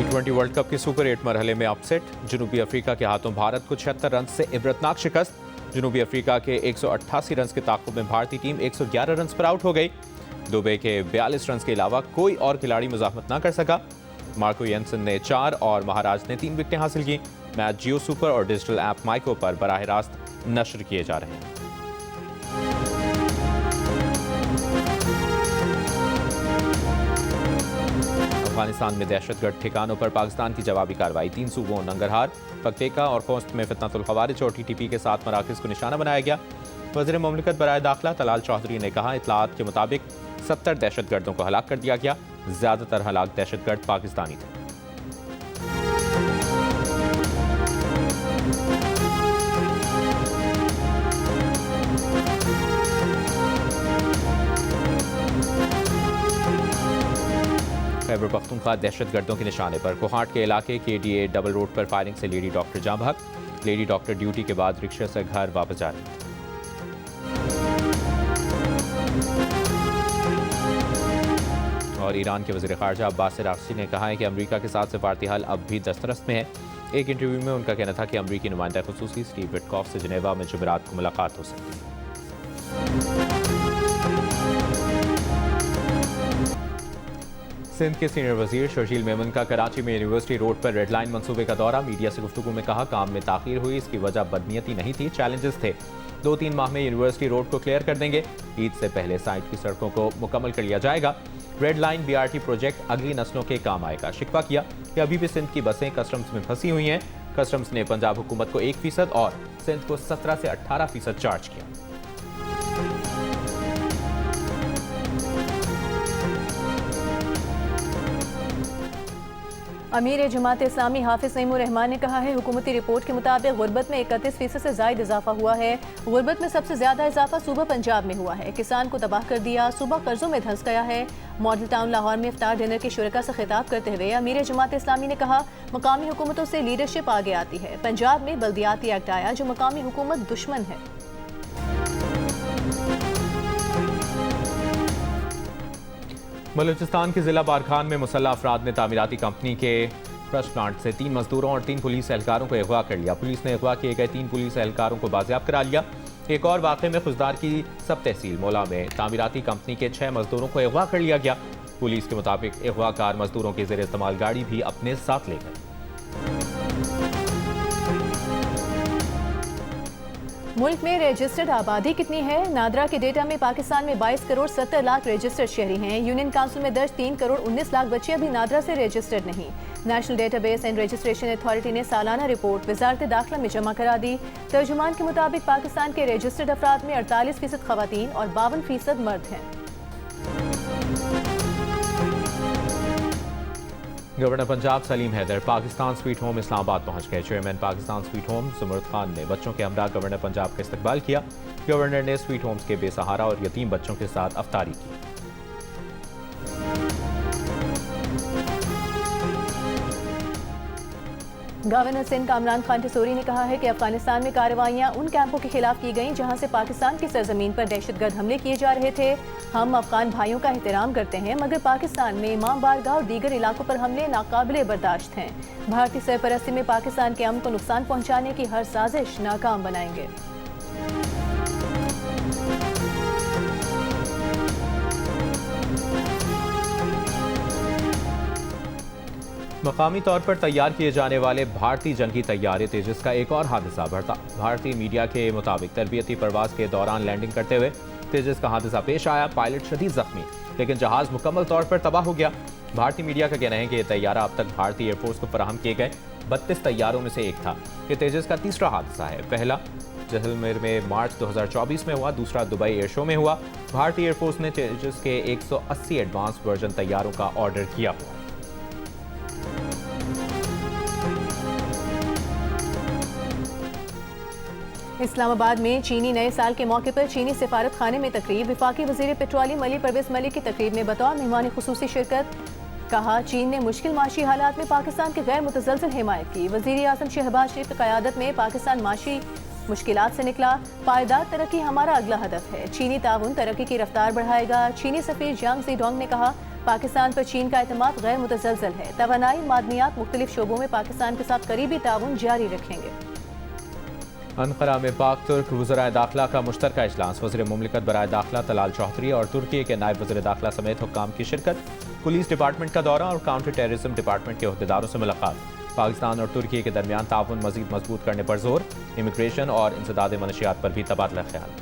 T20 world cup के super 8 मरहले में अपसेट, जनूबी अफ्रीका के हाथों भारत को 76 रन से इबरतनाक शिकस्त। जनूबी अफ्रीका के 188 रन के ताक़ुब में भारतीय टीम 111 रन पर आउट हो गई। दुबे के 42 रन के अलावा कोई और खिलाड़ी मुज़ाहमत न कर सका। मार्को येंसन ने 4 और महाराज ने 3 विकेटें हासिल की। मैच जियो सुपर और डिजिटल ऐप माइको पर बराह रास्त नशर किए जा रहे हैं। अफगानिस्तान में दहशतगर्द ठिकानों पर पाकिस्तान की जवाबी कार्रवाई। 3 सूबों नंगरहार, पकतेका और खोस्त में फितनतुल खवारिज और TTP के 7 मराकज़ को निशाना बनाया गया। वज़ीर मुमलिकत बराए दाखिला तलाल चौधरी ने कहा, इतलात के मुताबिक 70 दहशतगर्दों को हलाक कर दिया गया। ज़्यादातर हलाक दहशतगर्द पाकिस्तानी थे। खैबर पख्तूनख्वा दहशतगर्दों के निशाने पर कोहाट के इलाके KDA डबल रोड पर फायरिंग से लेडी डॉक्टर जाँ बहक। लेडी डॉक्टर ड्यूटी के बाद रिक्शा से घर वापस जा रही थी। और ईरान के वज़ीर ख़ारजा अब्बास अराग़ची ने कहा है कि अमेरिका के साथ सिफारती हल अब भी दस्तरस में है। एक इंटरव्यू में उनका कहना था कि अमेरिकी नुमाइंदा ख़ुसूसी स्टीव विटकॉफ से जिनेवा में जुमेरात को मुलाकात हो सकती है। सिंध के सीनियर वजीर शर्जील मेमन का कराची में यूनिवर्सिटी रोड पर रेड लाइन मंसूबे का दौरा। मीडिया से गुफ्तगू में कहा, काम में ताखीर हुई, इसकी वजह बदनीयती नहीं थी, चैलेंजेस थे। 2-3 माह में यूनिवर्सिटी रोड को क्लियर कर देंगे। ईद से पहले साइट की सड़कों को मुकम्मल कर लिया जाएगा। रेड लाइन BRT प्रोजेक्ट अगली नस्लों के काम आएगा। शिकवा किया कि अभी भी सिंध की बसें कस्टम्स में फंसी हुई हैं। कस्टम्स ने पंजाब हुकूमत को 1% और सिंध को 17 से 18% चार्ज किया। अमीर जमात इस्लामी हाफिज सईमुर रहमान ने कहा है, हुकूमती रिपोर्ट के मुताबिक गुर्बत में 31% से ज़ायद इजाफा हुआ है। गुर्बत में सबसे ज़्यादा इजाफा सूबा पंजाब में हुआ है। किसान को तबाह कर दिया, सूबा कर्जों में धंस गया है। मॉडल टाउन लाहौर में इफ्तार डिनर के शुरका से खिताब करते हुए अमीर जमात इस्लामी ने कहा, मकामी हुकूमतों से लीडरशिप आगे आती है। पंजाब में बल्दियाती एक्ट आया जो मकामी हुकूमत दुश्मन है। बलूचिस्तान के जिला बारखान में मुसल्लह अफराद ने तामीराती कंपनी के ब्रश प्लांट से 3 मजदूरों और 3 पुलिस एहलकारों को अगवा कर लिया। पुलिस ने अगवा किए गए 3 पुलिस एहलकारों को बाजियाब करा लिया। एक और वाक़े में खुजदार की सब तहसील मौला में तामीराती कंपनी के 6 मजदूरों को अगवा कर लिया गया। पुलिस के मुताबिक अगवाकार मजदूरों के ज़ेर इस्तेमाल गाड़ी भी अपने साथ ले गए। मुल्क में रजिस्टर्ड आबादी कितनी है? नादरा के डेटा में पाकिस्तान में 22 करोड़ 70 लाख रजिस्टर्ड शहरी हैं। यूनियन काउंसिल में दर्ज 3 करोड़ 19 लाख बच्चे अभी नादरा से रजिस्टर्ड नहीं। National database and registration authority ने सालाना रिपोर्ट वजारत दाखिला में जमा करा दी। तर्जुमान के मुताबिक पाकिस्तान के रजिस्टर्ड अफराद में 48% खवातीन और 52% मर्द हैं। Governor Punjab Salim Haider Pakistan sweet home Islamabad पहुंच गए। Chairman Pakistan sweet home Zumurrud Khan ने बच्चों के हमरा गवर्नर पंजाब का इस्तकबाल किया। गवर्नर ने स्वीट होम्स के बेसहारा और यतीम बच्चों के साथ अफ्तारी की। गवर्नर सिंध कामरान खान टिसोरी ने कहा है कि अफगानिस्तान में कार्रवाइयां उन कैंपों के खिलाफ की गईं जहां से पाकिस्तान की सरजमीन पर दहशतगर्द हमले किए जा रहे थे। हम अफगान भाइयों का एहतराम करते हैं, मगर पाकिस्तान में इमाम बारगाह और दीगर इलाकों पर हमले नाकाबिले बर्दाश्त हैं। भारतीय सरपरस्ती में पाकिस्तान के अमन को नुकसान पहुँचाने की हर साजिश नाकाम बनाएंगे। मकामी तौर पर तैयार किए जाने वाले भारतीय जंगी तैयारे तेजस का एक और हादसा बढ़ता। भारतीय मीडिया के मुताबिक तरबियती परवाज के दौरान लैंडिंग करते हुए तेजस का हादसा पेश आया। पायलट शदीद जख्मी, लेकिन जहाज मुकम्मल तौर पर तबाह हो गया। भारतीय मीडिया का कहना है कि यह तैयारा अब तक भारतीय एयरफोर्स को फराहम किए गए 32 तैयारों में से एक था। ये तेजस का तीसरा हादसा है। पहला जैसलमेर में मार्च 2024 में हुआ, दूसरा दुबई एयर शो में हुआ। भारतीय एयरफोर्स ने तेजस के 180 एडवांस वर्जन तैयारों का ऑर्डर किया हुआ। इस्लामाबाद में चीनी नए साल के मौके पर चीनी सिफारत खाने में तकरीब। वफाकी वजीर पेट्रोलियम अली परवेज मलिक की तकरीब में बतौर मेहमान खुसूसी शिरकत। कहा, चीन ने मुश्किल माशी हालात में पाकिस्तान की गैर मुतसलसल हिमायत की। वजीर आज़म शहबाज शरीफ की क़यादत में पाकिस्तान माशी मुश्किलात से निकला। पायदार तरक्की हमारा अगला हदफ है। चीनी ताउन तरक्की की रफ्तार बढ़ाएगा। चीनी सफीर जियांग ज़ीडोंग ने कहा, पाकिस्तान पर चीन का एतमाद गैर मुतज़लज़ल है। तवानाई, मादनियात, मुख्तलिफ शोबों में पाकिस्तान के साथ करीबी ताउन जारी रखेंगे। अनकरा में पाक तुर्क वज़राए दाखिला का मुश्तरका इजलास। वज़ीर मुमलिकत बराए दाखिला तलाल चौधरी और तुर्की के नायब वज़ीर दाखिला समेत हुक्काम की शिरकत। पुलिस डिपार्टमेंट का दौरा और काउंटर टेररिज्म डिपार्टमेंट के अहदेदारों से मुलाकात। पाकिस्तान और तुर्की के दरमियान ताउन मज़ीद मजबूत करने पर जोर। इमिग्रेशन और इंसदाद मनशियात पर भी तबादला ख्याल।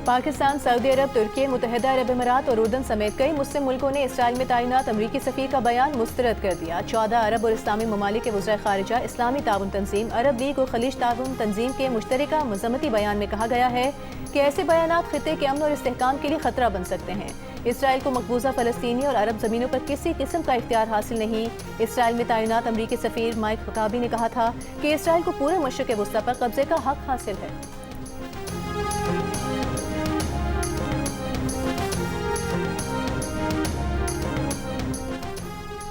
पाकिस्तान, सऊदी अरब, तुर्की, मुत्तहिदा अरब अमीरात और उर्दन समेत कई मुस्लिम मुल्कों ने इसराइल में तैनात अमरीकी सफ़ीर का बयान मुस्तरद कर दिया। 14 अरब और इस्लामी ममालिक के वज़राए ख़ारिजा, इस्लामी ताउन तंजीम, अरब लीग और खलीज ताउन तंजीम के मुश्तरका मज़म्मती बयान में कहा गया है कि ऐसे बयानात खित्ते के अमन और इस्तेहकाम के लिए खतरा बन सकते हैं। इसराइल को मकबूजा फ़लस्तीनी और अरब ज़मीनों पर किसी किस्म का इख्तियार हासिल नहीं। इसराइल में तैनात अमरीकी सफ़ीर माइक हुकाबी ने कहा था कि इसराइल को पूरे मशरिक़ वस्ता पर कब्जे का हक हासिल है।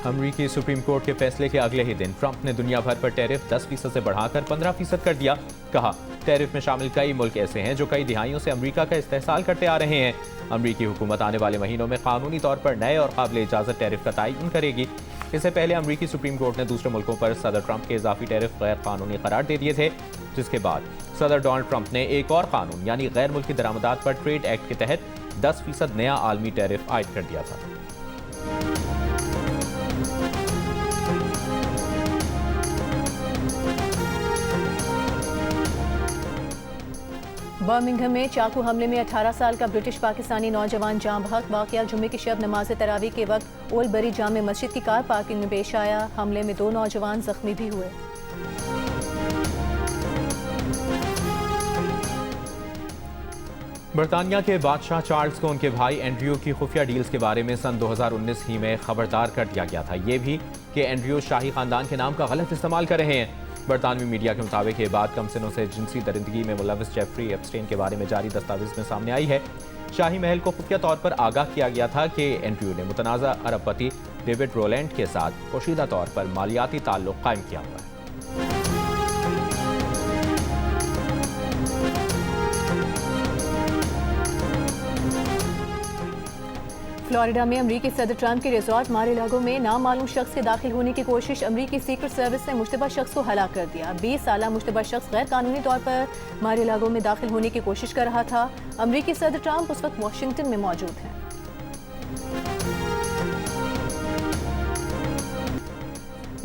अमरीकी सुप्रीम कोर्ट के फैसले के अगले ही दिन ट्रंप ने दुनिया भर पर टैरिफ 10% से बढ़ाकर 15% कर दिया। कहा, टैरिफ में शामिल कई मुल्क ऐसे हैं जो कई दिहाइयों से अमरीका का इस्तेहसाल करते आ रहे हैं। अमरीकी हुकूमत आने वाले महीनों में कानूनी तौर पर नए और काबिल इजाज़त टैरिफ का तयन करेगी। इससे पहले अमरीकी सुप्रीम कोर्ट ने दूसरे मुल्कों पर सदर ट्रंप के इजाफी टैरिफ गैर कानूनी करार दे दिए थे, जिसके बाद सदर डोनाल्ड ट्रंप ने एक और कानून यानी गैर मुल्की दरामदात पर ट्रेड एक्ट के तहत 10% नया आलमी टैरिफ आयद कर दिया था। बर्मिंघम में चाकू हमले में 18 साल का ब्रिटिश पाकिस्तानी नौजवान जाँ बहक। वाक़या जुम्मे की शब नमाज तरावी के वक्त ओलबरी जामे मस्जिद की कार पार्किंग में पेश आया। हमले में 2 नौजवान जख्मी भी हुए। बरतानिया के बादशाह चार्ल्स को उनके भाई एंड्रयू की खुफिया डील्स के बारे में सन 2019 ही में खबरदार कर दिया गया था। ये भी कि एंड्रयू शाही खानदान के नाम का गलत इस्तेमाल कर रहे हैं। बरतानवी मीडिया के मुताबिक ये बात कमसिनों से जिनसी दरिंदगी में मुलविस जेफरी एप्स्टेन के बारे में जारी दस्तावेज में सामने आई है। शाही महल को खुफिया तौर पर आगाह किया गया था कि एंड्रयू ने मुतनाज़ा अरबपति डेविड रोलैंड के साथ पोशीदा तौर पर मालियाती ताल्लुक कायम किया हुआ है। फ्लोरिडा में अमरीकी सदर ट्रंप के रिजॉर्ट मार-ए-लागो में नामालूम शख्स के दाखिल होने की कोशिश। अमरीकी सीक्रेट सर्विस ने मुश्तबा शख्स को हलाक कर दिया। 20 साला मुश्तबा शख्स गैर कानूनी तौर पर मार-ए-लागो में दाखिल होने की कोशिश कर रहा था। अमरीकी सदर ट्रंप उस वक्त वाशिंगटन में मौजूद हैं।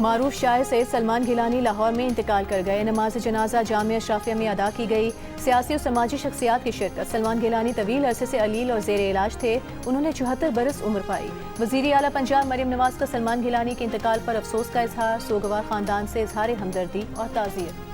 मारूफ शायर सैयद सलमान गिलानी लाहौर में इंतकाल कर गए। नमाज जनाजा जामिया अशराफिया में अदा की गई। सियासी और समाजी शख्सियात की शिरकत। सलमान गिलानी तवील अरसे से अलील और ज़ेर इलाज थे। उन्होंने 74 बरस उम्र पाई। वज़ीर आला पंजाब मरियम नवाज का सलमान गिलानी के इंतकाल पर अफसोस का इजहार। सोगवार खानदान से इजहार हमदर्दी और ताज़ियत।